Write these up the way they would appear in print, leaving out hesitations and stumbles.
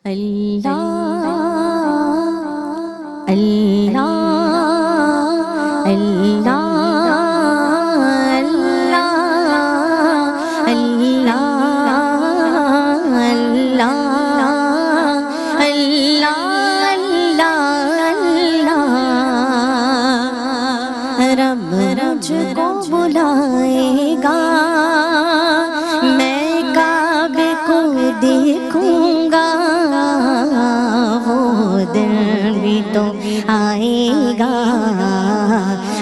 اللہ اللہ اللہ اللہ اللہ اللہ رب مجھ کو بلائے گا، میں کعبے کو دیکھوں گا، وہ دن بھی تو آئے گا،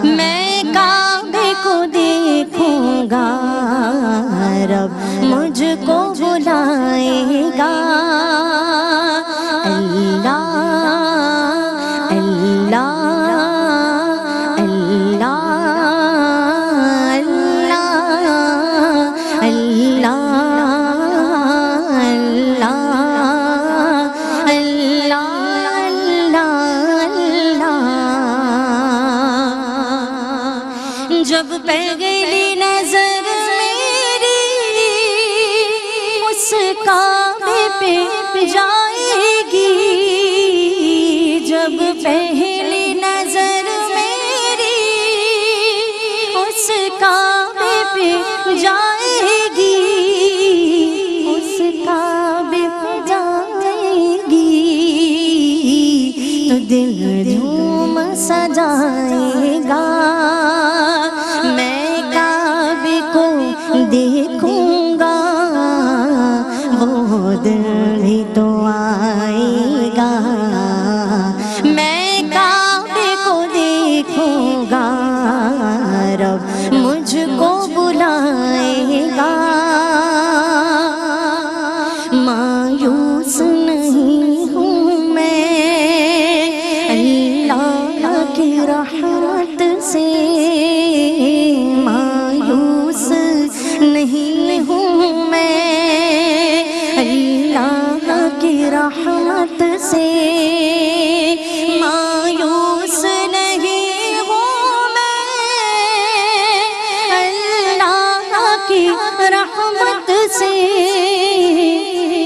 میں کعبے کو دیکھوں گا، رب مجھ کو بلائے گا۔ اللہ اللہ جب پہلی نظر میری اس کعبے پہ جائے گی، جب پہلی نظر میری اس کعبے پہ جائے گی، اس کعبے پہ جائے گی، تو دل جھوم سجائے گا، دیکھوں گا، وہ دن بھی تو آئے گا، میں کعبے کو دیکھوں گا، رب مجھ کو بلائے گا۔ مایوس نہیں ہوں میں اللہ کی رحمت سے، نہیں ہوں میں اللہ کی رحمت سے، مایوس نہیں ہوں میں اللہ کی رحمت سے،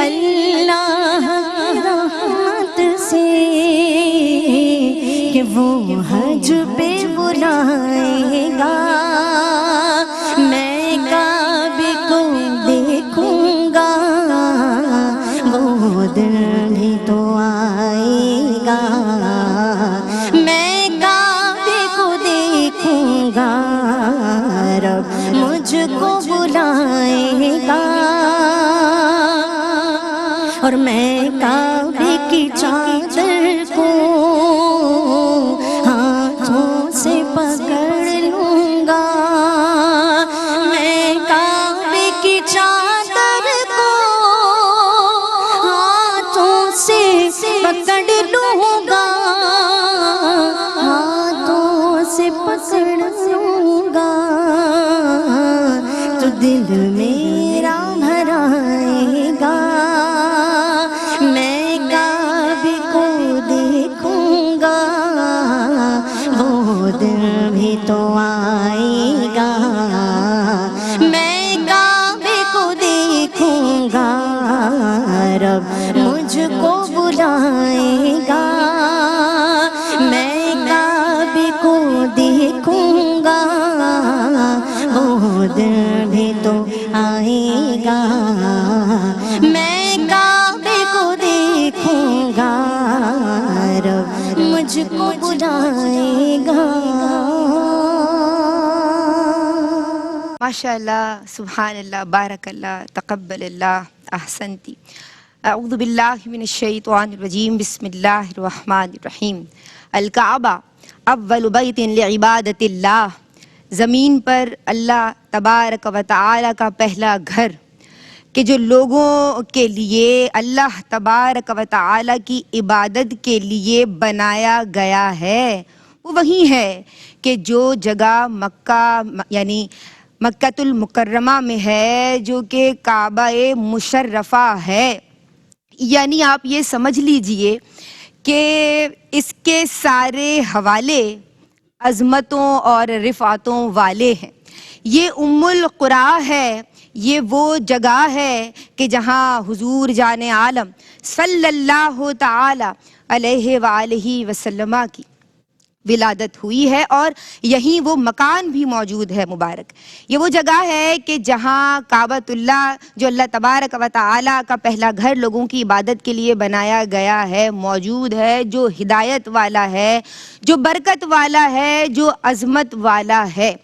اللہ کی رحمت سے، کہ وہ حج پہ بلائے گا، میں کعبے کو دیکھوں گا، وہ دن بھی تو آئے گا، میں کعبے کو دیکھوں گا، رب مجھ کو بلائے گا، اور میں کعبے کی چادر کو ہاتھوں سے پکڑ لوں گا، میں کعبے کی چادر کو ہاتھوں سے پکڑ لوں گا، ہاتھوں سے پکڑ لوں گا، تو دل میرا بھرائے گا، میں کعبے کو دیکھوں گا، وہ دن بھی تو آئے گا، میں کعبے کو دیکھوں گا، رب مجھ کو بلائے گا، میں کعبے کو دیکھوں گا، وہ دن بھی تو آئے گا، میں کعبے کو دیکھوں گا، رب مجھ کو بلائے گا۔ ماشاء اللہ، سبحان اللہ، بارک اللہ، تقبل اللہ، احسنتی۔ اعوذ باللہ من الشیطان الرجیم، بسم اللہ الرحمن الرحیم۔ الکعبہ اول بیت لعبادت اللہ، زمین پر اللہ تبارک و تعالی کا پہلا گھر کہ جو لوگوں کے لیے اللہ تبارک و تعالی کی عبادت کے لیے بنایا گیا ہے، وہ وہی ہے کہ جو جگہ مکہ یعنی مکۃ المکرمہ میں ہے، جو کہ کعبہ مشرفہ ہے، یعنی آپ یہ سمجھ لیجئے کہ اس کے سارے حوالے عظمتوں اور رفعتوں والے ہیں۔ یہ ام القریٰ ہے، یہ وہ جگہ ہے کہ جہاں حضور جان عالم صلی اللہ تعالی علیہ وآلہ وسلم کی ولادت ہوئی ہے، اور یہیں وہ مکان بھی موجود ہے مبارک۔ یہ وہ جگہ ہے کہ جہاں کعبۃ اللہ، جو اللہ تبارک و تعالی کا پہلا گھر لوگوں کی عبادت کے لیے بنایا گیا ہے، موجود ہے، جو ہدایت والا ہے، جو برکت والا ہے، جو عظمت والا ہے۔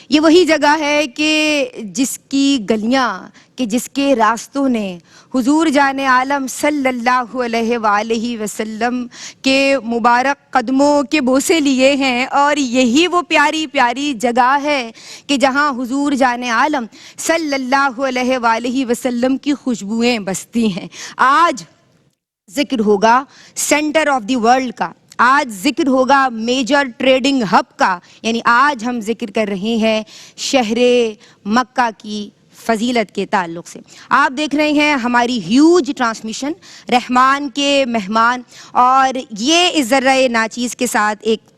یہ وہی جگہ ہے کہ جس کی گلیاں، کہ جس کے راستوں نے حضور جان عالم صلی اللہ علیہ وآلہ وسلم کے مبارک قدموں کے بوسے لیے ہیں، اور یہی وہ پیاری پیاری جگہ ہے کہ جہاں حضور جان عالم صلی اللہ علیہ وآلہ وسلم کی خوشبوئیں بستی ہیں۔ آج ذکر ہوگا سینٹر آف دی ورلڈ کا، آج ذکر ہوگا میجر ٹریڈنگ ہب کا، یعنی آج ہم ذکر کر رہے ہیں شہر مکہ کی فضیلت کے تعلق سے۔ آپ دیکھ رہے ہیں ہماری ہیوج ٹرانسمیشن رحمان کے مہمان، اور یہ اس ذرہ ناچیز کے ساتھ ایک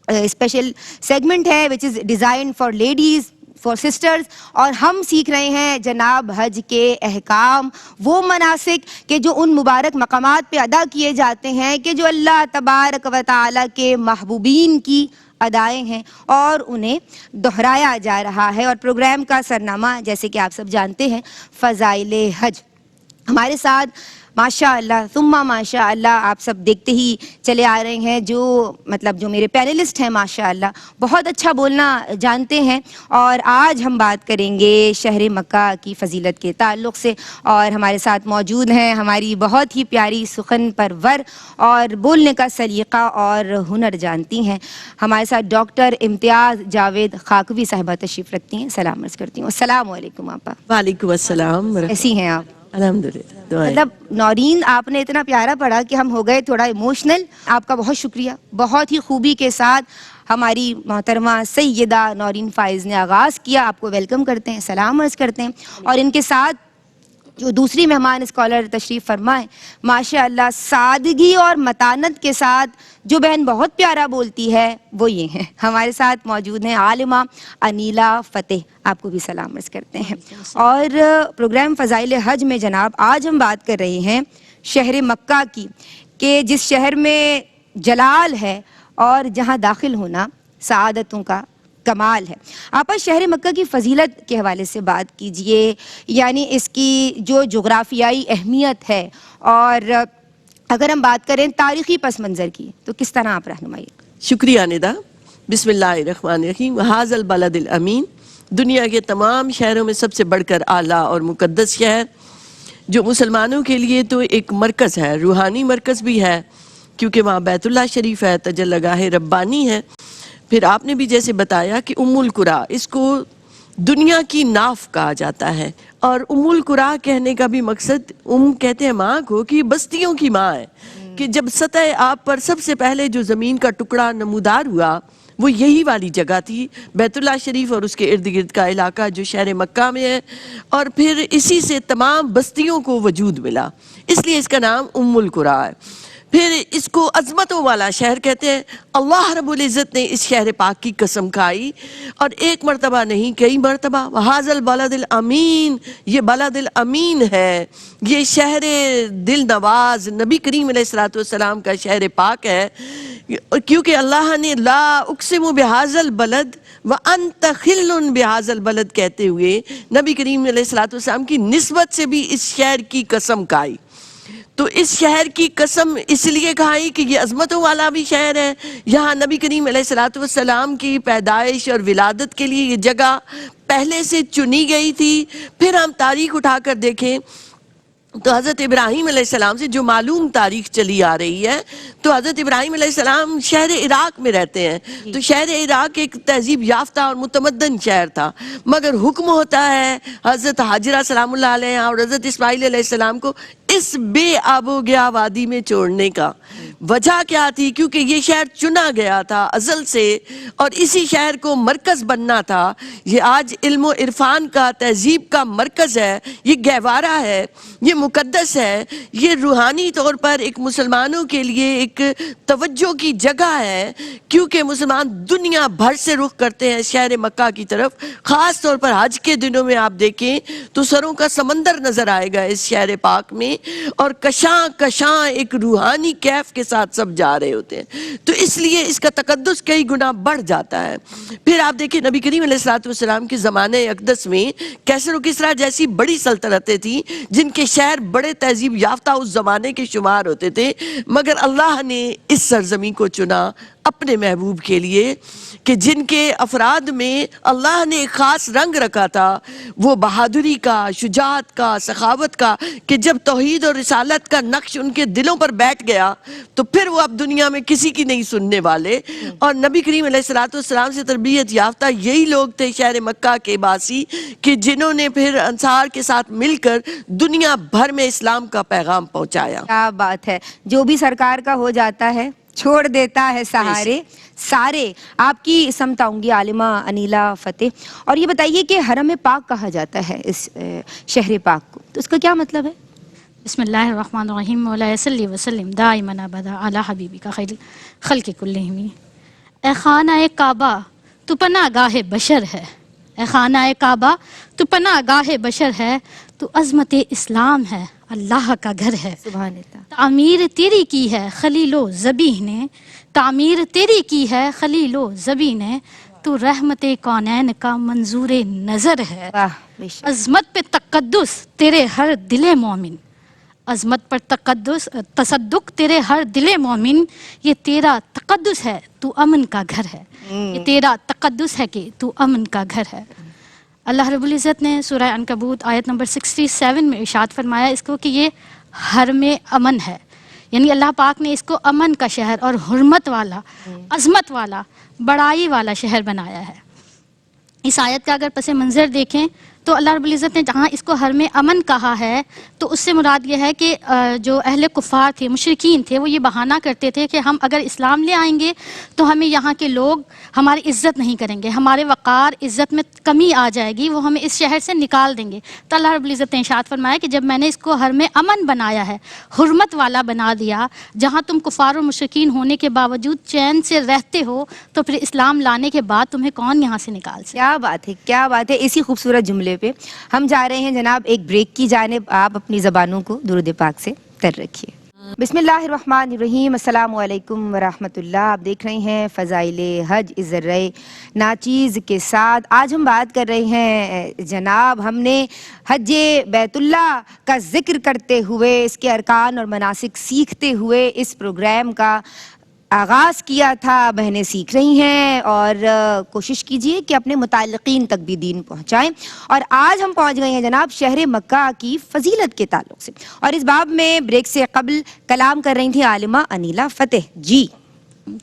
اسپیشل سیگمنٹ ہے which is design for ladies, for sisters, اور ہم سیکھ رہے ہیں جناب حج کے احکام، وہ مناسک کہ جو ان مبارک مقامات پہ ادا کیے جاتے ہیں کہ جو اللہ تبارک و تعالی کے محبوبین کی ادائیں ہیں، اور انہیں دہرایا جا رہا ہے۔ اور پروگرام کا سرنامہ جیسے کہ آپ سب جانتے ہیں فضائل حج۔ ہمارے ساتھ ماشاء اللہ ثم ماشاء اللہ آپ سب دیکھتے ہی چلے آ رہے ہیں، جو میرے پینلسٹ ہیں ماشاء اللہ بہت اچھا بولنا جانتے ہیں، اور آج ہم بات کریں گے شہر مکہ کی فضیلت کے تعلق سے۔ اور ہمارے ساتھ موجود ہیں ہماری بہت ہی پیاری سخن پرور اور بولنے کا سلیقہ اور ہنر جانتی ہیں، ہمارے ساتھ ڈاکٹر امتیاز جاوید خاکوی صاحبہ تشریف رکھتی ہیں۔ سلام عرض کرتی ہوں۔ السلام علیکم آپا۔ وعلیکم السلام۔ کیسی ہیں آپ؟ الحمدللہ، دعائیں۔ مطلب نورین آپ نے اتنا پیارا پڑھا کہ ہم ہو گئے تھوڑا ایموشنل۔ آپ کا بہت شکریہ، بہت ہی خوبی کے ساتھ ہماری محترمہ سیدہ نورین فائز نے آغاز کیا۔ آپ کو ویلکم کرتے ہیں، سلام عرض کرتے ہیں، اور ان کے ساتھ جو دوسری مہمان اسکالر تشریف فرمائیں، ماشاء اللہ سادگی اور متانت کے ساتھ جو بہن بہت پیارا بولتی ہے وہ یہ ہیں۔ ہمارے ساتھ موجود ہیں عالمہ انیلا فتح، آپ کو بھی سلام عرض کرتے ہیں۔ اور پروگرام فضائل حج میں جناب آج ہم بات کر رہے ہیں شہر مکہ کی، کہ جس شہر میں جلال ہے اور جہاں داخل ہونا سعادتوں کا کمال ہے۔ آپ شہر مکہ کی فضیلت کے حوالے سے بات کیجئے، یعنی اس کی جو جغرافیائی اہمیت ہے، اور اگر ہم بات کریں تاریخی پس منظر کی تو کس طرح آپ رہنمائی؟ شکریہ ندا۔ بسم اللہ الرحمن الرحیم۔ ھذا البلد الامین، دنیا کے تمام شہروں میں سب سے بڑھ کر اعلیٰ اور مقدس شہر، جو مسلمانوں کے لیے تو ایک مرکز ہے، روحانی مرکز بھی ہے، کیونکہ وہاں بیت اللہ شریف ہے، تجلی گاہ ربانی ہے۔ پھر آپ نے بھی جیسے بتایا کہ ام القریٰ، اس کو دنیا کی ناف کہا جاتا ہے، اور ام القریٰ کہنے کا بھی مقصد، کہتے ہیں ماں کو، کہ بستیوں کی ماں ہے، کہ جب سطح آپ پر سب سے پہلے جو زمین کا ٹکڑا نمودار ہوا وہ یہی والی جگہ تھی، بیت اللہ شریف اور اس کے ارد گرد کا علاقہ جو شہر مکہ میں ہے، اور پھر اسی سے تمام بستیوں کو وجود ملا، اس لیے اس کا نام ام القریٰ ہے۔ پھر اس کو عظمتوں والا شہر کہتے ہیں۔ اللہ رب العزت نے اس شہر پاک کی قسم کھائی، اور ایک مرتبہ نہیں کئی مرتبہ، وَهَذَا الْبَلَدِ الْأَمِينَ، یہ بلد الامین ہے، یہ شہر دل نواز نبی کریم علیہ السلام کا شہر پاک ہے، کیونکہ اللہ نے لا اقسم بهذا البلد وانت خل بهذا البلد کہتے ہوئے نبی کریم علیہ السلام کی نسبت سے بھی اس شہر کی قسم کھائی۔ تو اس شہر کی قسم اس لیے کھائی کہ یہ عظمتوں والا بھی شہر ہے، یہاں نبی کریم علیہ السلام کی پیدائش اور ولادت کے لیے یہ جگہ پہلے سے چنی گئی تھی۔ پھر ہم تاریخ اٹھا کر دیکھیں تو حضرت ابراہیم علیہ السلام سے جو معلوم تاریخ چلی آ رہی ہے، تو حضرت ابراہیم علیہ السلام شہر عراق میں رہتے ہیں، تو شہر عراق ایک تہذیب یافتہ اور متمدن شہر تھا، مگر حکم ہوتا ہے حضرت حاجرہ سلام اللہ علیہ اور حضرت اسماعیل علیہ السلام کو اس بے آب و گیا وادی میں چھوڑنے کا وجہ کیا تھی؟ کیونکہ یہ شہر چنا گیا تھا ازل سے اور اسی شہر کو مرکز بننا تھا. یہ آج علم و عرفان کا، تہذیب کا مرکز ہے، یہ گہوارہ ہے، یہ مقدس ہے، یہ روحانی طور پر ایک مسلمانوں کے لیے ایک توجہ کی جگہ ہے، کیونکہ مسلمان دنیا بھر سے رخ کرتے ہیں شہر مکہ کی طرف. خاص طور پر حج کے دنوں میں آپ دیکھیں تو سروں کا سمندر نظر آئے گا اس شہر پاک میں، اور کشاں کشاں ایک روحانی کیف کے ساتھ سب جا رہے ہوتے ہیں. تو اس لیے اس کا تقدس کئی گنا بڑھ جاتا ہے. پھر آپ دیکھیں نبی کریم علیہ السلام کے زمانے اقدس میں کیسر و کسریٰ جیسی بڑی سلطنتیں تھیں جن کے شہر بڑے تہذیب یافتہ اس زمانے کے شمار ہوتے تھے، مگر اللہ نے اس سرزمین کو چنا اپنے محبوب کے لیے کہ جن کے افراد میں اللہ نے ایک خاص رنگ رکھا تھا، وہ بہادری کا، شجاعت کا، سخاوت کا، کہ جب توحید اور رسالت کا نقش ان کے دلوں پر بیٹھ گیا تو پھر وہ اب دنیا میں کسی کی نہیں سننے والے. اور نبی کریم علیہ السلام سے تربیت یافتہ یہی لوگ تھے شہر مکہ کے باسی کہ جنہوں نے پھر انصار کے ساتھ مل کر دنیا بھر میں اسلام کا پیغام پہنچایا. کیا بات ہے، جو بھی سرکار کا ہو جاتا ہے چھوڑ دیتا ہے سہارے سارے. آپ کی سمت آؤں گی عالمہ انیلا فتح. اور یہ بتائیے کہ حرم پاک کہا جاتا ہے اس شہر پاک کو، تو اس کا کیا مطلب ہے؟ بسم اللہ الرحمن الرحیم. مولا صلی وسلم دائما ابدا علی حبیبک خیر خلق کلہم. اے خانہ کعبہ تو پناہ گاہ بشر ہے، اے خانہ کعبہ تو پناہ گاہ بشر ہے، تو عظمت اسلام ہے، اللہ کا گھر ہے. سبحان اللہ. تعمیر تیری کی ہے خلیل و ذبیح نے، تعمیر تیری کی ہے خلیل و ذبیح نے، تو رحمت کونین کا منظور نظر ہے. واہ بے شک. عظمت پہ تقدس تیرے ہر دل مومن، عظمت پر تقدس تصدق تیرے ہر دل مومن، یہ تیرا تقدس ہے تو امن کا گھر ہے. یہ تیرا تقدس ہے کہ تو امن کا گھر ہے. اللہ رب العزت نے سورہ عنکبوت آیت نمبر 67 میں ارشاد فرمایا اس کو کہ یہ حرم امن ہے، یعنی اللہ پاک نے اس کو امن کا شہر اور حرمت والا، عظمت والا، بڑائی والا شہر بنایا ہے. اس آیت کا اگر پس منظر دیکھیں تو اللہ رب العزت نے جہاں اس کو حرم امن کہا ہے تو اس سے مراد یہ ہے کہ جو اہل کفار تھے، مشرکین تھے، وہ یہ بہانہ کرتے تھے کہ ہم اگر اسلام لے آئیں گے تو ہمیں یہاں کے لوگ ہماری عزت نہیں کریں گے، ہمارے وقار عزت میں کمی آ جائے گی، وہ ہمیں اس شہر سے نکال دیں گے. تو اللہ رب العزت نے ارشاد فرمایا کہ جب میں نے اس کو حرم امن بنایا ہے، حرمت والا بنا دیا، جہاں تم کفار و مشرکین ہونے کے باوجود چین سے رہتے ہو، تو پھر اسلام لانے کے بعد تمہیں کون یہاں سے نکال سکے. کیا بات ہے، کیا بات ہے. اسی خوبصورت جملے پہ ہم جا رہے ہیں جناب ایک بریک کی جانب. آپ اپنی زبانوں کو درود پاک سے تر رکھیے. بسم اللہ الرحمن الرحیم. السلام علیکم ورحمۃ اللہ. آپ دیکھ رہے ہیں فضائل حج ذرہ ناچیز کے ساتھ. آج ہم بات کر رہے ہیں جناب، ہم نے حج بیت اللہ کا ذکر کرتے ہوئے، اس کے ارکان اور مناسک سیکھتے ہوئے اس پروگرام کا آغاز کیا تھا. بہنیں سیکھ رہی ہیں اور کوشش کیجئے کہ اپنے متعلقین تک بھی دین پہنچائیں. اور آج ہم پہنچ گئے ہیں جناب شہر مکہ کی فضیلت کے تعلق سے، اور اس باب میں بریک سے قبل کلام کر رہی تھی عالمہ انیلا فتح جی.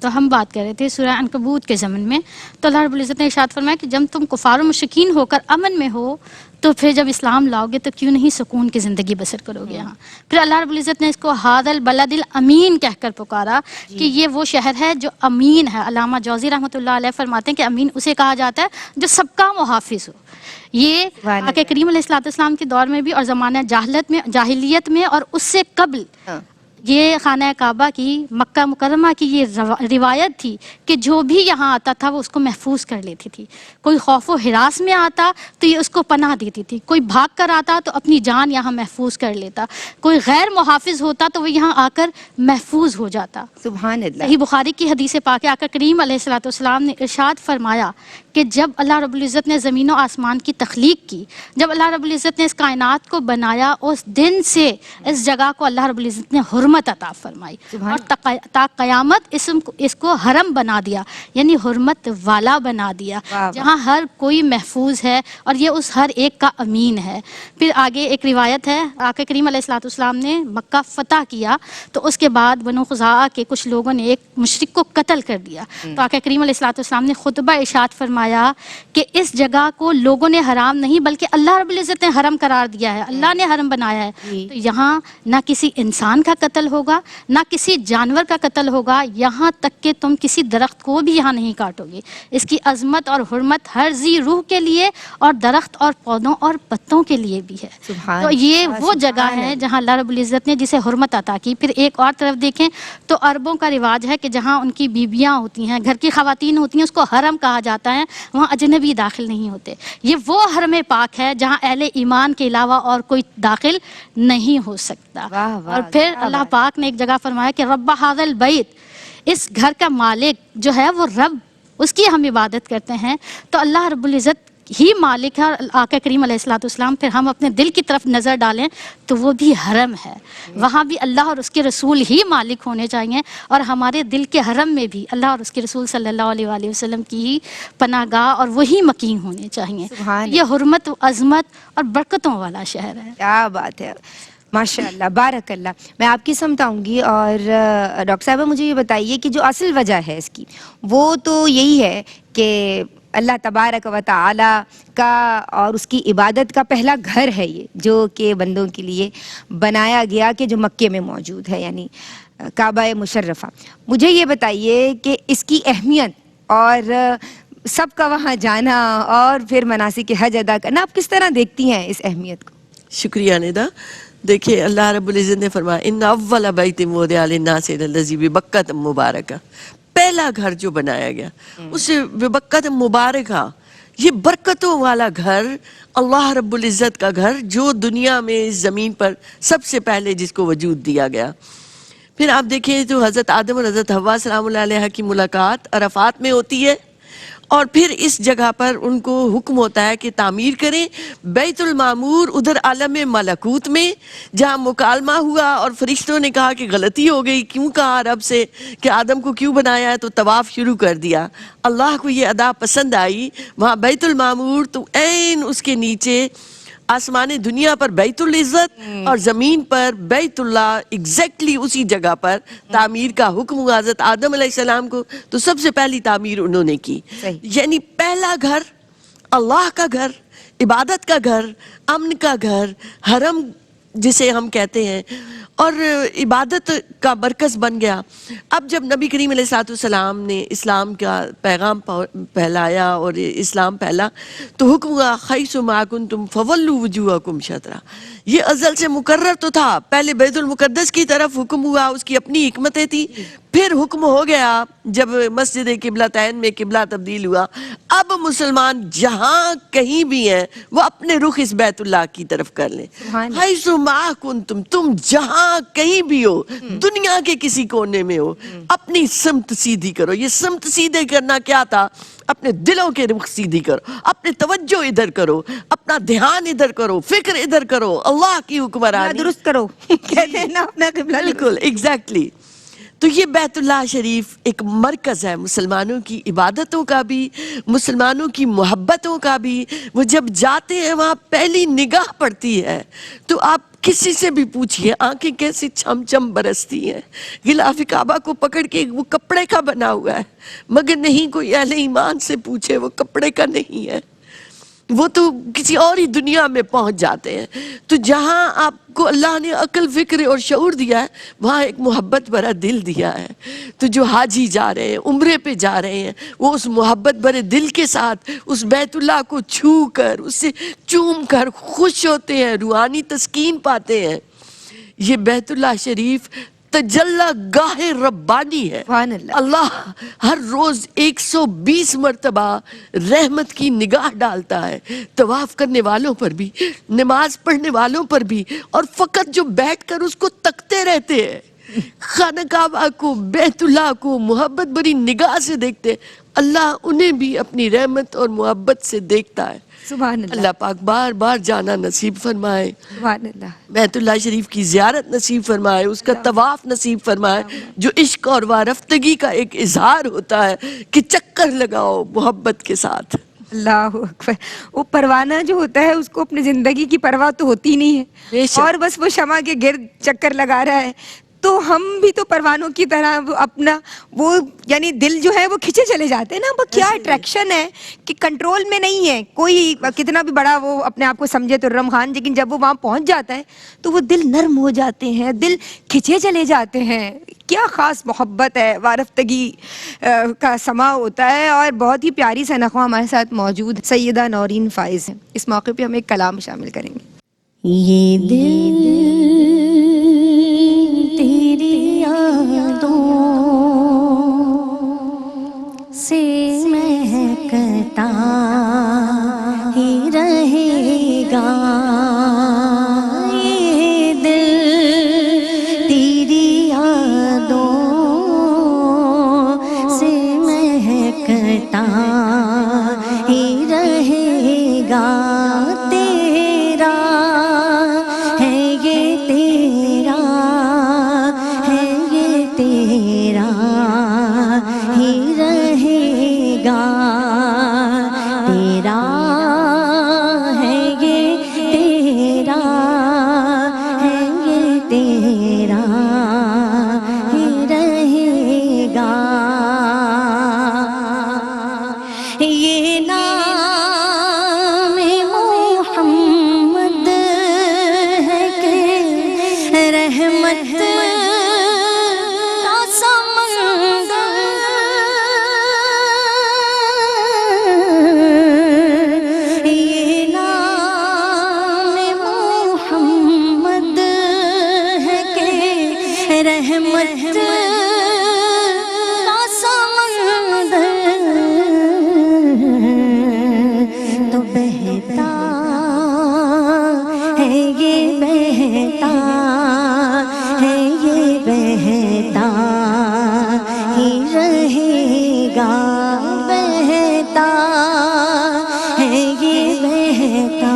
تو ہم بات کر رہے تھے سورہ عنکبوت کے ضمن میں، تو اللہ رب العزت نے ارشاد فرمایا کہ جب تم کفار و مشرکین ہو کر امن میں ہو تو پھر جب اسلام لاؤ گے تو کیوں نہیں سکون کی زندگی بسر کرو گے یہاں. پھر اللہ رب العزت نے اس کو ھذا البلد الامین کہہ کر پکارا کہ یہ وہ شہر ہے جو امین ہے. علامہ جوزی رحمۃ اللہ علیہ فرماتے ہیں کہ امین اسے کہا جاتا ہے جو سب کا محافظ ہو. یہ آقا کریم علیہ السلام کے دور میں بھی اور زمانہ جاہلیت میں اور اس سے قبل یہ خانہ کعبہ کی، مکہ مکرمہ کی یہ روایت تھی کہ جو بھی یہاں آتا تھا وہ اس کو محفوظ کر لیتی تھی. کوئی خوف و ہراس میں آتا تو یہ اس کو پناہ دیتی تھی، کوئی بھاگ کر آتا تو اپنی جان یہاں محفوظ کر لیتا، کوئی غیر محافظ ہوتا تو وہ یہاں آ کر محفوظ ہو جاتا. سبحان اللہ. صحیح بخاری کی حدیث پاک آقا کریم علیہ السلام نے ارشاد فرمایا کہ جب اللہ رب العزت نے زمین و آسمان کی تخلیق کی، جب اللہ رب العزت نے اس کائنات کو بنایا، اس دن سے اس جگہ کو اللہ رب العزت نے حرمت عطا فرمائی اور تا قیامت اس کو حرم بنا دیا، یعنی حرمت والا بنا دیا، جہاں ہر کوئی محفوظ ہے اور یہ اس ہر ایک کا امین ہے. پھر آگے ایک روایت ہے، آقا کریم علیہ السلام نے مکہ فتح کیا تو اس کے بعد بنو خزاعہ کے کچھ لوگوں نے ایک مشرک کو قتل کر دیا. تو آقا کریم علیہ السلام نے خطبہ ارشاد فرمایا فرمایا کہ اس جگہ کو لوگوں نے حرام نہیں بلکہ اللہ رب العزت نے حرم قرار دیا ہے، اللہ نے حرم بنایا ہے، تو یہاں نہ کسی انسان کا قتل ہوگا نہ کسی جانور کا قتل ہوگا، یہاں تک کہ تم کسی درخت کو بھی یہاں نہیں کاٹو گے۔ اس کی عظمت اور حرمت ہر ذی روح کے لیے اور درخت اور پودوں اور پتوں کے لیے بھی ہے۔ سبحان تو یہ اللہ، وہ جگہ سبحان ہے اللہ۔ جہاں اللہ رب العزت نے جسے حرمت عطا کی۔ پھر ایک اور طرف دیکھیں تو عربوں کا رواج ہے کہ جہاں ان کی بیویاں ہوتی ہیں، گھر کی خواتین ہوتی ہیں، اس کو حرم کہا جاتا ہے، وہاں اجنبی داخل نہیں ہوتے۔ یہ وہ حرم پاک ہے جہاں اہل ایمان کے علاوہ اور کوئی داخل نہیں ہو سکتا۔ واہ واہ، اور پھر کیا اللہ بات۔ پاک نے ایک جگہ فرمایا کہ رب ھذا البیت، اس گھر کا مالک جو ہے وہ رب، اس کی ہم عبادت کرتے ہیں۔ تو اللہ رب العزت ہی مالک ہے، اور آقا کریم علیہ الصلوۃ والسلام پھر ہم اپنے دل کی طرف نظر ڈالیں تو وہ بھی حرم ہے، وہاں بھی اللہ اور اس کے رسول ہی مالک ہونے چاہیے، اور ہمارے دل کے حرم میں بھی اللہ اور اس کے رسول صلی اللہ علیہ وآلہ وسلم کی ہی پناہ گاہ اور وہی مقیم ہونے چاہیے۔ سبحان یہ حرمت و عظمت اور برکتوں والا شہر ہے۔ کیا بات ہے، ماشاء اللہ، بارک اللہ۔ میں آپ کی سمت آؤں گی، اور ڈاکٹر صاحبہ مجھے یہ بتائیے کہ جو اصل وجہ ہے اس کی، وہ تو یہی ہے کہ اللہ تبارک و تعالی کا اور اس کی عبادت کا پہلا گھر ہے یہ، جو کہ بندوں کے لیے بنایا گیا، کہ جو مکے میں موجود ہے، یعنی کعبہ مشرفہ۔ مجھے یہ بتائیے کہ اس کی اہمیت اور سب کا وہاں جانا اور پھر مناسک حج ادا کرنا، آپ کس طرح دیکھتی ہیں اس اہمیت کو؟ شکریہ ندا۔ دیکھیے اللہ رب العزت نے فرمایا ان اول بیت وضع للناس الذی ببکۃ مبارکہ، پہلا گھر جو بنایا گیا اسے ببکۃ مبارکہ، یہ برکتوں والا گھر، اللہ رب العزت کا گھر جو دنیا میں اس زمین پر سب سے پہلے جس کو وجود دیا گیا۔ پھر آپ دیکھیں تو حضرت آدم اور حضرت حوا سلام اللہ علیہ کی ملاقات عرفات میں ہوتی ہے، اور پھر اس جگہ پر ان کو حکم ہوتا ہے کہ تعمیر کریں بیت المعمور، ادھر عالم ملکوت میں جہاں مکالمہ ہوا اور فرشتوں نے کہا کہ غلطی ہو گئی، کیوں کہا رب سے کہ آدم کو کیوں بنایا ہے، تو طواف شروع کر دیا۔ اللہ کو یہ ادا پسند آئی، وہاں بیت المعمور، تو عین اس کے نیچے آسمان دنیا پر بیت العزت اور زمین پر بیت اللہ، ایگزیکٹلی اسی جگہ پر تعمیر کا حکم ہوا حضرت آدم علیہ السلام کو، تو سب سے پہلی تعمیر انہوں نے کی۔ یعنی پہلا گھر اللہ کا گھر، عبادت کا گھر، امن کا گھر، حرم جسے ہم کہتے ہیں، اور عبادت کا مرکز بن گیا۔ اب جب نبی کریم علیہ الصلوۃ والسلام نے اسلام کا پیغام پھیلایا اور اسلام پھیلا، تو حکم ہوا حیث ما کنتم فولوا وجوہکم شطرہ، یہ ازل سے مقرر تو تھا، پہلے بیت المقدس کی طرف حکم ہوا، اس کی اپنی حکمتیں تھیں، پھر حکم ہو گیا جب مسجد قبلتین میں قبلہ تبدیل ہوا، اب مسلمان جہاں کہیں بھی ہیں وہ اپنے رخ اس بیت اللہ کی طرف کر لیں۔ حیث ما کنتم، تم جہاں کہیں بھی ہو، دنیا کے کسی کونے میں ہو، اپنی سمت سیدھی کرو۔ یہ سمت سیدھے کرنا کیا تھا؟ اپنے دلوں کے رخ سیدھی کرو، اپنے توجہ ادھر کرو، اپنا دھیان ادھر کرو، فکر ادھر کرو، اللہ کی حکمرانی درست کرو، کہتے ہیں نا اپنا قبلہ بالکل ایگزیکٹلی۔ تو یہ بیت اللہ شریف ایک مرکز ہے مسلمانوں کی عبادتوں کا بھی، مسلمانوں کی محبتوں کا بھی۔ وہ جب جاتے ہیں وہاں پہلی نگاہ پڑتی ہے تو آپ کسی سے بھی پوچھئے آنکھیں کیسی چھم چھم برستی ہیں۔ غلاف کعبہ کو پکڑ کے وہ کپڑے کا بنا ہوا ہے، مگر نہیں کوئی اہل ایمان سے پوچھے وہ کپڑے کا نہیں ہے، وہ تو کسی اور ہی دنیا میں پہنچ جاتے ہیں۔ تو جہاں آپ کو اللہ نے عقل، فکر اور شعور دیا ہے، وہاں ایک محبت بھرا دل دیا ہے۔ تو جو حاجی جا رہے ہیں، عمرے پہ جا رہے ہیں، وہ اس محبت بھرے دل کے ساتھ اس بیت اللہ کو چھو کر، اس سے چوم کر خوش ہوتے ہیں، روحانی تسکین پاتے ہیں۔ یہ بیت اللہ شریف تجلی گاہ ربانی ہے۔ سبحان اللہ۔ اللہ ہر روز 120 مرتبہ رحمت کی نگاہ ڈالتا ہے، طواف کرنے والوں پر بھی، نماز پڑھنے والوں پر بھی، اور فقط جو بیٹھ کر اس کو تکتے رہتے ہیں، خانہ کعبہ کو، بیت اللہ کو محبت بری نگاہ سے دیکھتے، اللہ انہیں بھی اپنی رحمت اور محبت سے دیکھتا ہے۔ سبحان اللہ، اللہ پاک بار بار جانا نصیب فرمائے، سبحان اللہ۔ بیت اللہ شریف کی زیارت نصیب فرمائے، اس کا طواف نصیب فرمائے، جو عشق اور وارفتگی کا ایک اظہار ہوتا ہے کہ چکر لگاؤ محبت کے ساتھ۔ اللہ اکبر۔ وہ پروانہ جو ہوتا ہے اس کو اپنی زندگی کی پرواہ تو ہوتی نہیں بے ہے، شک۔ اور بس وہ شمع کے گرد چکر لگا رہا ہے، تو ہم بھی تو پروانوں کی طرح اپنا وہ یعنی دل جو ہے وہ کھینچے چلے جاتے ہیں نا. وہ کیا اٹریکشن ہے کہ کنٹرول میں نہیں ہے. کوئی کتنا بھی بڑا وہ اپنے آپ کو سمجھے خرم خان, لیکن جب وہ وہاں پہنچ جاتا ہے تو وہ دل نرم ہو جاتے ہیں, دل کھینچے چلے جاتے ہیں. کیا خاص محبت ہے, وارفتگی کا سما ہوتا ہے. اور بہت ہی پیاری سا نغمہ ہمارے ساتھ موجود سیدہ نورین فائز ہیں. اس موقع پہ ہم ایک کلام شامل کریں گے. یہ دل تیری یادوں سے مہکتا ہی رہے گا. یہ دل تیری یادوں سے مہکتا ہی رہے گا. تیرا ہے یہ تیرا ہے یہ تیرا ہی رہے گا. تیرا ہے یہ تیرا ہے یہ تیرا ہی رہے گا. یہ نام محمد ہے کہ رحمت کا سمندر. یہ نام محمد ہے کہ رحمت کا سمندر. تو بہتا ہے یہ بہتا ہے یہ بہتا ہی رہے گا. بہتا ہے یہ بہتا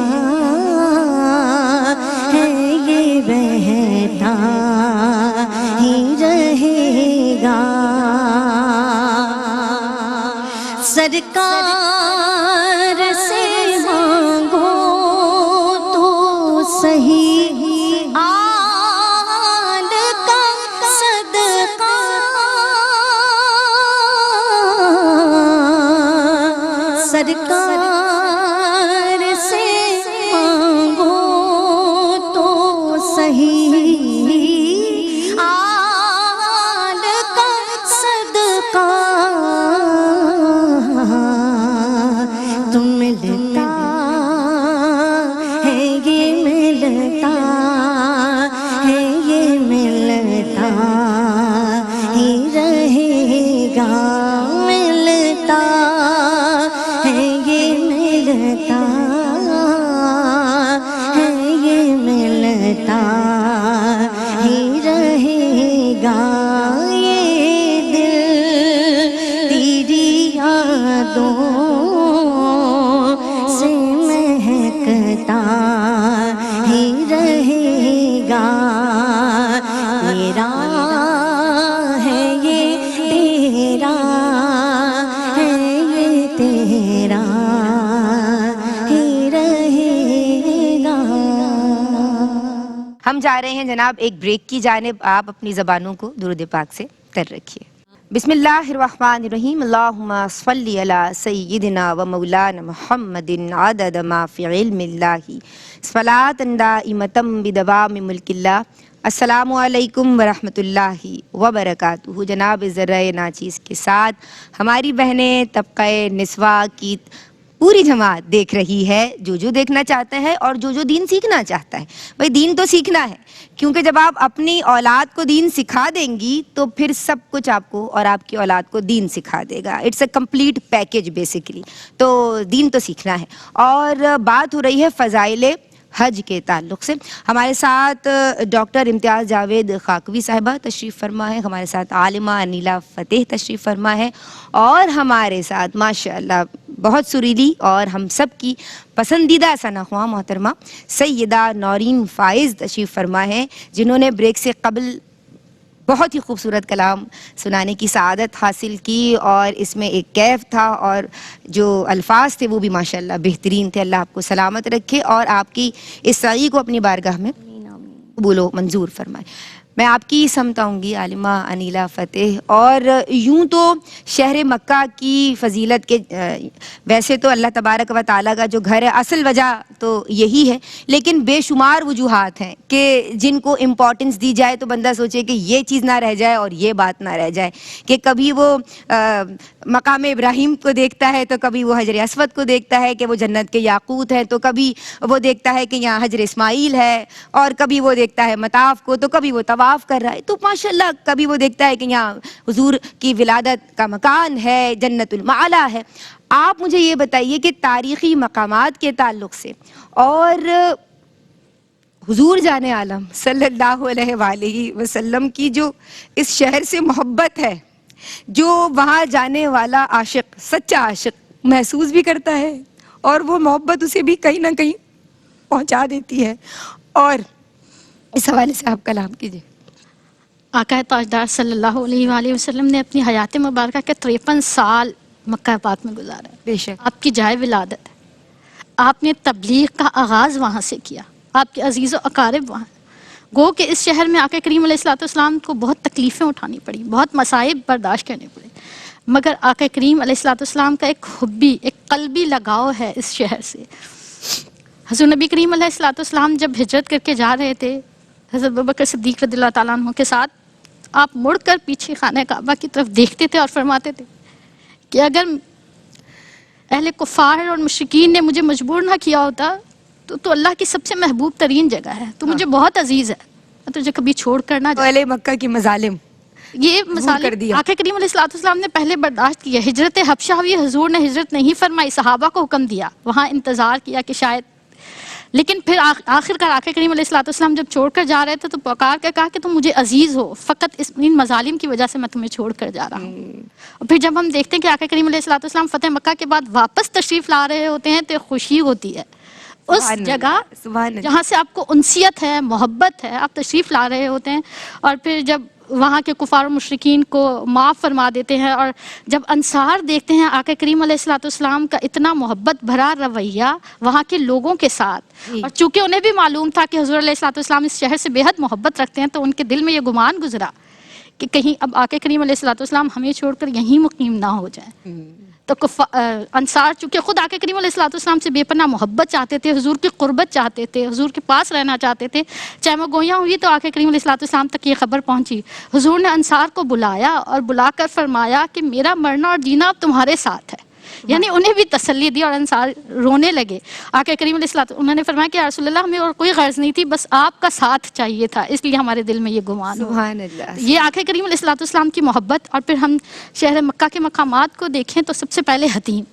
ہے یہ بہتا ہی رہے گا. سرکار سے مانگو تو صحیح آل کا صدقہ. سرکار سے مانگو تو صحیح آل کا صدقہ. تو ملتا ہے یہ ملتا ہے یہ ملتا ہی رہے گا. ملتا ہے یہ ملتا ہے یہ ملتا ہی رہے گا. یہ دل تیری یادوں سے مہکتا ہی رہے گا. تیرا ہے یہ تیرا ہے یہ تیرا ہی رہے گا. ہم جا رہے ہیں جناب ایک بریک کی جانب. آپ اپنی زبانوں کو درود پاک سے تر رکھیے. بسم اللہ الرحمن الرحیم. اللہم صلی علی سیدنا و مولانا محمد عدد ما فی علم اللہ صلاۃ دائمۃ بدوام ملک اللہ. السلام علیکم ورحمۃ اللہ وبرکاتہ. جناب ذرہ ناچیز کے ساتھ ہماری بہنیں طبقہ نسواں کی پوری جماعت دیکھ رہی ہے. جو دیکھنا چاہتا ہے اور جو دین سیکھنا چاہتا ہے. بھائی دین تو سیکھنا ہے, کیونکہ جب آپ اپنی اولاد کو دین سکھا دیں گی تو پھر سب کچھ آپ کو اور آپ کی اولاد کو دین سکھا دے گا. It's a complete package basically. تو دین تو سیکھنا ہے. اور بات ہو رہی ہے فضائل حج کے تعلق سے. ہمارے ساتھ ڈاکٹر امتیاز جاوید خاکوی صاحبہ تشریف فرما ہے. ہمارے ساتھ عالمہ انیلا فتح تشریف فرما ہے. اور ہمارے ساتھ ماشاءاللہ بہت سریلی اور ہم سب کی پسندیدہ ثناء محترمہ سیدہ نورین فائز تشریف فرما ہے, جنہوں نے بریک سے قبل بہت ہی خوبصورت کلام سنانے کی سعادت حاصل کی. اور اس میں ایک کیف تھا اور جو الفاظ تھے وہ بھی ماشاءاللہ بہترین تھے. اللہ آپ کو سلامت رکھے اور آپ کی اس سعی کو اپنی بارگاہ میں قبول و منظور فرمائے. میں آپ کی سمتاؤں گی عالمہ انیلہ فتح. اور یوں تو شہر مکہ کی فضیلت کے ویسے تو اللہ تبارک و تعالیٰ کا جو گھر ہے اصل وجہ تو یہی ہے، لیکن بے شمار وجوہات ہیں کہ جن کو امپورٹنس دی جائے تو بندہ سوچے کہ یہ چیز نہ رہ جائے اور یہ بات نہ رہ جائے. کہ کبھی وہ مقام ابراہیم کو دیکھتا ہے تو کبھی وہ حجر اسود کو دیکھتا ہے کہ وہ جنت کے یاقوت ہیں، تو کبھی وہ دیکھتا ہے کہ یہاں حجر اسماعیل ہے، اور کبھی وہ دیکھتا ہے مطاف کو، تو کبھی وہ طواف کر رہا ہے. تو ماشاءاللہ کبھی وہ دیکھتا ہے کہ یہاں حضور کی ولادت کا مکان ہے، جنت المعلا ہے. آپ مجھے یہ بتائیے کہ تاریخی مقامات کے تعلق سے اور حضور جان عالم صلی اللہ علیہ وآلہ وسلم کی جو اس شہر سے محبت ہے، جو وہاں جانے والا عاشق، سچا عاشق محسوس بھی کرتا ہے، اور وہ محبت اسے بھی کہیں نہ کہیں پہنچا دیتی ہے، اور اس حوالے سے آپ کلام کیجیے. آقا تاجدار صلی اللہ علیہ وآلہ وسلم نے اپنی حیات مبارکہ کے 53 سال مکہ پاک میں گزارا ہے. بے شک. آپ کی جائے ولادت ہے. آپ نے تبلیغ کا آغاز وہاں سے کیا. آپ کے عزیز و اقارب وہاں. گو کہ اس شہر میں آقا کریم علیہ السلام کو بہت تکلیفیں اٹھانی پڑی، بہت مصائب برداشت کرنے پڑے، مگر آقا کریم علیہ السلام کا ایک حبی، ایک قلبی لگاؤ ہے اس شہر سے. حضور نبی کریم علیہ السلام جب ہجرت کر کے جا رہے تھے حضرت ابوبکر صدیق رضی اللہ تعالیٰ عنہ کے ساتھ، آپ مڑ کر پیچھے خانہ کعبہ کی طرف دیکھتے تھے اور فرماتے تھے کہ اگر اہل کفار اور مشرکین نے مجھے مجبور نہ کیا ہوتا تو اللہ کی سب سے محبوب ترین جگہ ہے، تو مجھے بہت عزیز ہے، میں تجھے کبھی چھوڑ کر نہ جاؤں. اہل مکہ کی مظالم یہ مثال آقا کریم علیہ السلام نے پہلے برداشت کی ہے. ہجرت حبشہ ہوئی، حضور نے ہجرت نہیں فرمائی، صحابہ کو حکم دیا، وہاں انتظار کیا کہ شاید، لیکن پھر آخر کار آقا کریم علیہ السلام جب چھوڑ کر جا رہے تھے تو پکار کے کہا کہ تم مجھے عزیز ہو، فقط ان مظالم کی وجہ سے میں تمہیں چھوڑ کر جا رہا ہوں. اور پھر جب ہم دیکھتے ہیں کہ آقا کریم علیہ السلام فتح مکہ کے بعد واپس تشریف لا رہے ہوتے ہیں تو خوشی ہوتی ہے. اس جگہ جہاں سے آپ کو انسیت ہے، محبت ہے، آپ تشریف لا رہے ہوتے ہیں، اور پھر جب وہاں کے کفار و مشرکین کو معاف فرما دیتے ہیں، اور جب انصار دیکھتے ہیں آقا کریم علیہ السلام کا اتنا محبت بھرا رویہ وہاں کے لوگوں کے ساتھ، اور چونکہ انہیں بھی معلوم تھا کہ حضور علیہ السلام اس شہر سے بے حد محبت رکھتے ہیں، تو ان کے دل میں یہ گمان گزرا کہ کہیں اب آقا کریم علیہ السلام ہمیں چھوڑ کر یہیں مقیم نہ ہو جائیں. تو انصار چونکہ خود آقا کریم علیہ السلام سے بے پناہ محبت چاہتے تھے، حضور کی قربت چاہتے تھے، حضور کے پاس رہنا چاہتے تھے، چاہے وہ گویاں ہوئی تو آقا کریم علیہ السلام تک یہ خبر پہنچی. حضور نے انصار کو بلایا اور بلا کر فرمایا کہ میرا مرنا اور جینا اب تمہارے ساتھ ہے. یعنی انہیں بھی تسلی دی، اور انصار رونے لگے. آقا کریم علیہ السلام انہوں نے فرمایا کہ یا رسول اللہ ہمیں اور کوئی غرض نہیں تھی، بس آپ کا ساتھ چاہیے تھا، اس لیے ہمارے دل میں یہ گمان ہوا. سبحان اللہ. یہ آقا کریم علیہ السلام کی محبت. اور پھر ہم شہر مکہ کے مقامات کو دیکھیں تو سب سے پہلے حتیم،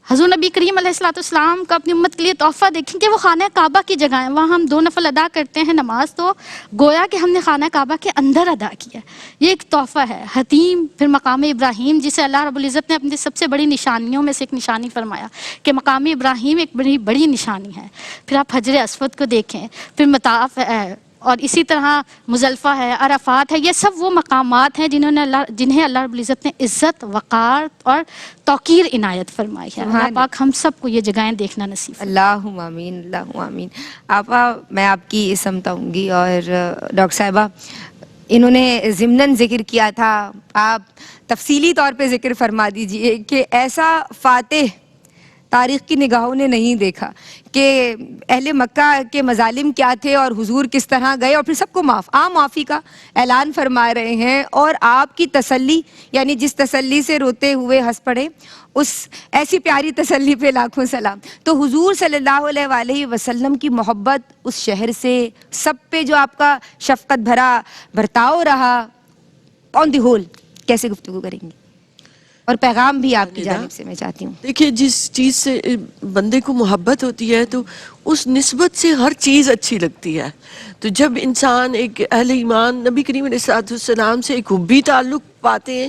حضور نبی کریم علیہ السلام کا اپنی امت کے لیے تحفہ دیکھیں کہ وہ خانہ کعبہ کی جگہ ہیں، وہاں ہم 2 نفل ادا کرتے ہیں نماز، تو گویا کہ ہم نے خانہ کعبہ کے اندر ادا کیا. یہ ایک تحفہ ہے. حتیم، پھر مقام ابراہیم جسے اللہ رب العزت نے اپنی سب سے بڑی نشانیوں میں سے ایک نشانی فرمایا کہ مقام ابراہیم ایک بڑی بڑی نشانی ہے. پھر آپ حجر اسود کو دیکھیں، پھر مطاف ہے، اور اسی طرح مزدلفہ ہے، عرفات ہے. یہ سب وہ مقامات ہیں جنہیں اللہ رب العزت نے عزت، وقار اور توقیر عنایت فرمائی ہے. اللہ پاک ہم سب کو یہ جگہیں دیکھنا نصیب فرمائے. اللہم آمین، اللہم آمین. آپا میں آپ کی سمتاؤں گی، اور ڈاکٹر صاحبہ انہوں نے ضمناً ذکر کیا تھا، آپ تفصیلی طور پہ ذکر فرما دیجئے کہ ایسا فاتح تاریخ کی نگاہوں نے نہیں دیکھا کہ اہل مکہ کے مظالم کیا تھے اور حضور کس طرح گئے اور پھر سب کو عام معافی کا اعلان فرما رہے ہیں. اور آپ کی تسلی، یعنی جس تسلی سے روتے ہوئے ہنس پڑے، اس ایسی پیاری تسلی پہ لاکھوں سلام. تو حضور صلی اللہ علیہ وآلہ وسلم کی محبت اس شہر سے، سب پہ جو آپ کا شفقت بھرا برتاؤ رہا، آن دی ہول کیسے گفتگو کریں گے؟ اور پیغام بھی آپ کی جانب سے میں چاہتی ہوں. دیکھیے، جس چیز سے بندے کو محبت ہوتی ہے تو اس نسبت سے ہر چیز اچھی لگتی ہے. تو جب انسان ایک اہل ایمان نبی کریم علیہ السلام سے ایک حبی تعلق پاتے ہیں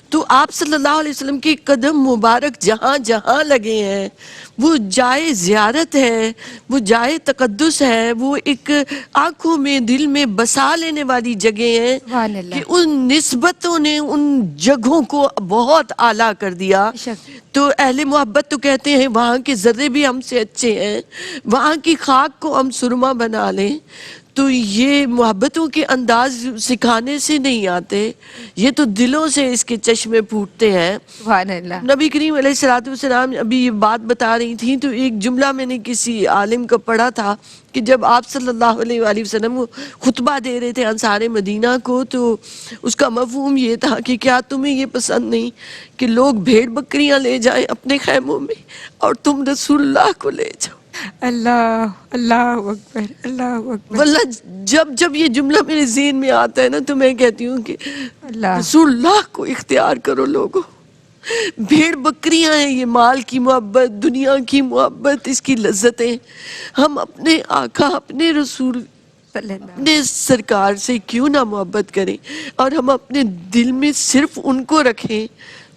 تو آپ صلی اللہ علیہ وسلم کے قدم مبارک جہاں جہاں لگے ہیں وہ جائے زیارت ہے، وہ جائے تقدس ہے، وہ ایک آنکھوں میں دل میں بسا لینے والی جگہ ہیں سبحان اللہ. کہ ان نسبتوں نے ان جگہوں کو بہت اعلیٰ کر دیا. تو اہل محبت تو کہتے ہیں وہاں کے ذرے بھی ہم سے اچھے ہیں، وہاں کی خاک کو ہم سرما بنا لیں. تو یہ محبتوں کے انداز سکھانے سے نہیں آتے، یہ تو دلوں سے اس کے چشمے پھوٹتے ہیں۔ سبحان اللہ۔ نبی کریم علیہ الصلوۃ والسلام ابھی یہ بات بتا رہی تھی تو ایک جملہ میں نے کسی عالم کا پڑھا تھا کہ جب آپ صلی اللہ علیہ وآلہ وسلم خطبہ دے رہے تھے انصار مدینہ کو، تو اس کا مفہوم یہ تھا کہ کیا تمہیں یہ پسند نہیں کہ لوگ بھیڑ بکریاں لے جائیں اپنے خیموں میں اور تم رسول اللہ کو لے جاؤ؟ اللہ اللہ اکبر، اللہ اکبر۔ واللہ جب یہ جملہ میرے ذہن میں آتا ہے نا تو میں کہتی ہوں کہ اللہ رسول اللہ کو اختیار کرو لوگوں۔ بھیڑ بکریاں ہیں یہ مال کی محبت، دنیا کی محبت، اس کی لذتیں۔ ہم اپنے آقا، اپنے رسول، صلی اللہ اپنے سرکار سے کیوں نہ محبت کریں اور ہم اپنے دل میں صرف ان کو رکھیں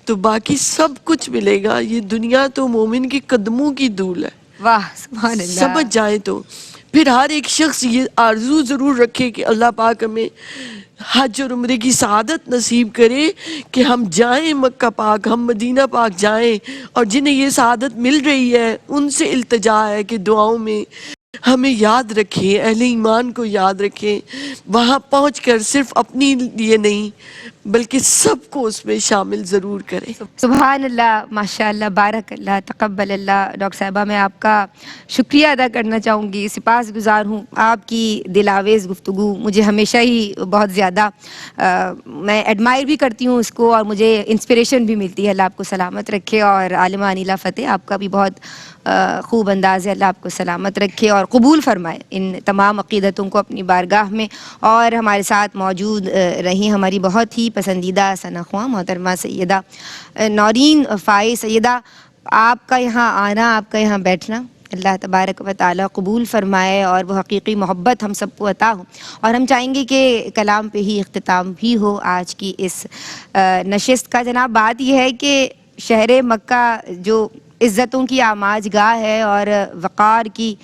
تو باقی سب کچھ ملے گا۔ یہ دنیا تو مومن کے قدموں کی دھول ہے، واہ سبحان اللہ۔ سمجھ جائیں تو۔ پھر ہر ایک شخص یہ آرزو ضرور رکھے کہ اللہ پاک ہمیں حج اور عمرے کی سعادت نصیب کرے کہ ہم جائیں مکہ پاک، ہم مدینہ پاک جائیں، اور جنہیں یہ سعادت مل رہی ہے ان سے التجا ہے کہ دعاؤں میں ہمیں یاد رکھیں، اہل ایمان کو یاد رکھیں، وہاں پہنچ کر صرف اپنی لیے نہیں بلکہ سب کو اس میں شامل ضرور کریں۔ سبحان اللہ، ماشاء اللہ، بارک اللہ، تقبل اللہ۔ ڈاکٹر صاحبہ میں آپ کا شکریہ ادا کرنا چاہوں گی، سپاس گزار ہوں۔ آپ کی دل آویز گفتگو مجھے ہمیشہ ہی بہت زیادہ میں ایڈمائر بھی کرتی ہوں اس کو، اور مجھے انسپریشن بھی ملتی ہے۔ اللہ آپ کو سلامت رکھے، اور عالمہ انیلہ فتح آپ کا بھی بہت خوب انداز ہے۔ اللہ آپ کو سلامت رکھے اور قبول فرمائے ان تمام عقیدتوں کو اپنی بارگاہ میں۔ اور ہمارے ساتھ موجود رہی ہماری بہت ہی پسندیدہ ثنا خواں محترمہ سیدہ نورین فائز سیدہ، آپ کا یہاں آنا، آپ کا یہاں بیٹھنا اللہ تبارک و تعالیٰ قبول فرمائے، اور وہ حقیقی محبت ہم سب کو عطا ہو۔ اور ہم چاہیں گے کہ کلام پہ ہی اختتام بھی ہو آج کی اس نشست کا۔ جناب، بات یہ ہے کہ شہر مکہ جو عزتوں کی آماج گاہ ہے اور وقار کی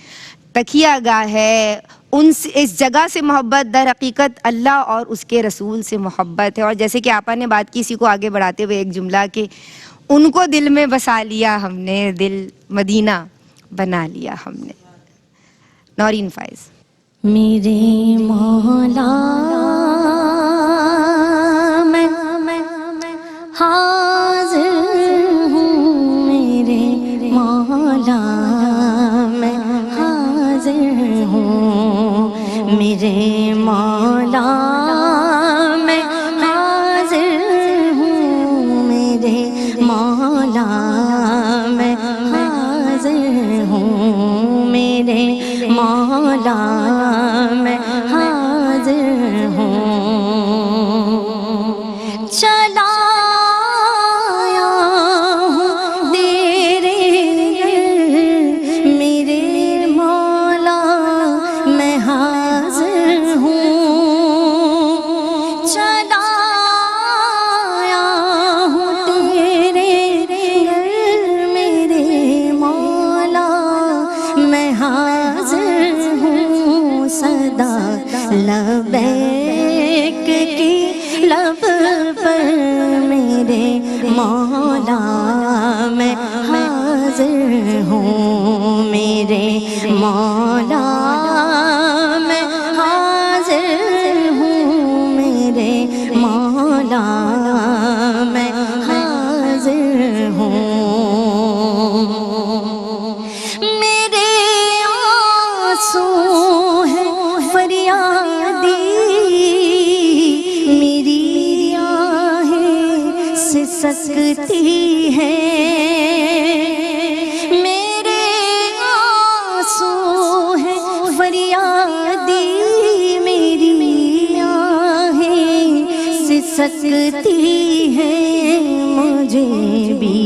تکیہ گاہ ہے، اس جگہ سے محبت در حقیقت اللہ اور اس کے رسول سے محبت ہے۔ اور جیسے کہ آپا نے بات کی، اسی کو آگے بڑھاتے ہوئے ایک جملہ کہ ان کو دل میں بسا لیا ہم نے، دل مدینہ بنا لیا ہم نے۔ نورین فائز۔ میرے مولا میں حاضر ہوں، میرے مولا میں حاضر ہوں، میرے مولا میں حاضر ہوں، میرے مولا میں حاضر ہوں، میرے مولا میں حاضر ہوں۔ چلا آیا ہوں تیرے گھر، میرے مولا میں حاضر ہوں۔ چلا آیا ہوں تیرے گھر، میرے مولا میں حاضر ہوں۔ صدا لبیک کی لب پر میرے مولا میں حاضر ہوں، میرے مولا میں حاضر ہوں، میرے مولا میں حاضر ہوں۔ میرے آنسو ہے فریادی، میری آہیں سسکتی ہے، میرے آنسو ہے فریادی، میری آہیں سسکتی ہے، مجھے بھی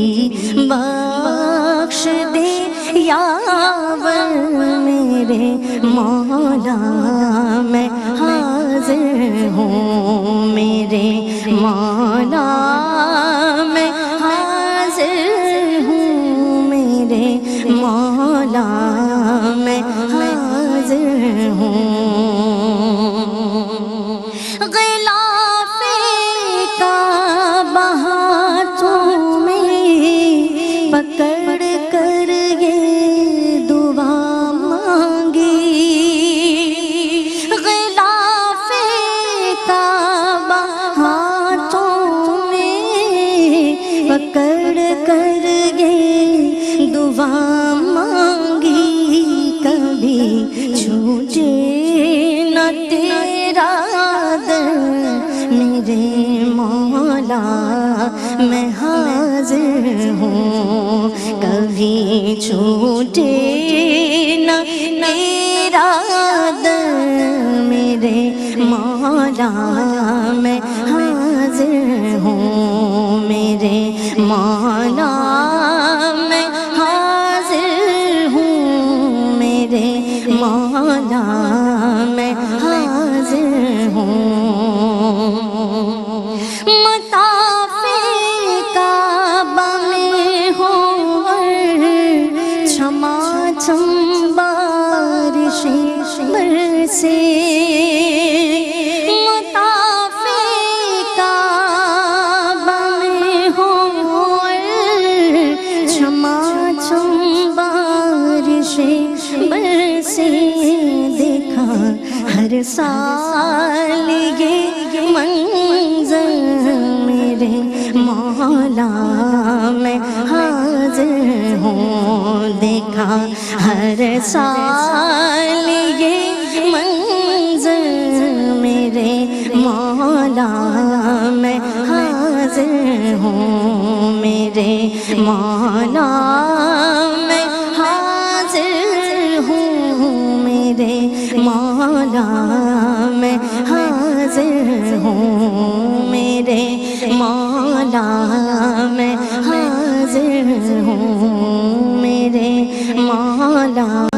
بخش دے یاور، میرے مولا میں حاضر ہوں، میرے مولا میں حاضر ہوں، میرے مولا میں حاضر ہوں۔ غلاف کعبہ ہاتھوں میں پکڑ کر یہ دعا مانگی، دعا مانگی کبھی چھوٹے نہ تیرا در میرے مولا میں حاضر ہوں کبھی چھوٹے نہ تیرا در میرے مولا میں حاضر ہوں میرے مولا میں حاضر ہوں میرے مولا میں حاضر ہوں مطاف کعبہ میں ہوں چھما چھم بارشیں برسے مطاف کعبہ میں ہوں چھما چھم بارشیں برسے دیکھا ہر سال یہ منظر میرے مولا میں حاضر ہوں دیکھا ہر سال یہ منظر میرے مولا میں حاضر ہوں میرے مولا میں حاضر ہوں میرے مولا میں حاضر ہوں میرے مولا میں حاضر ہوں میرے مولا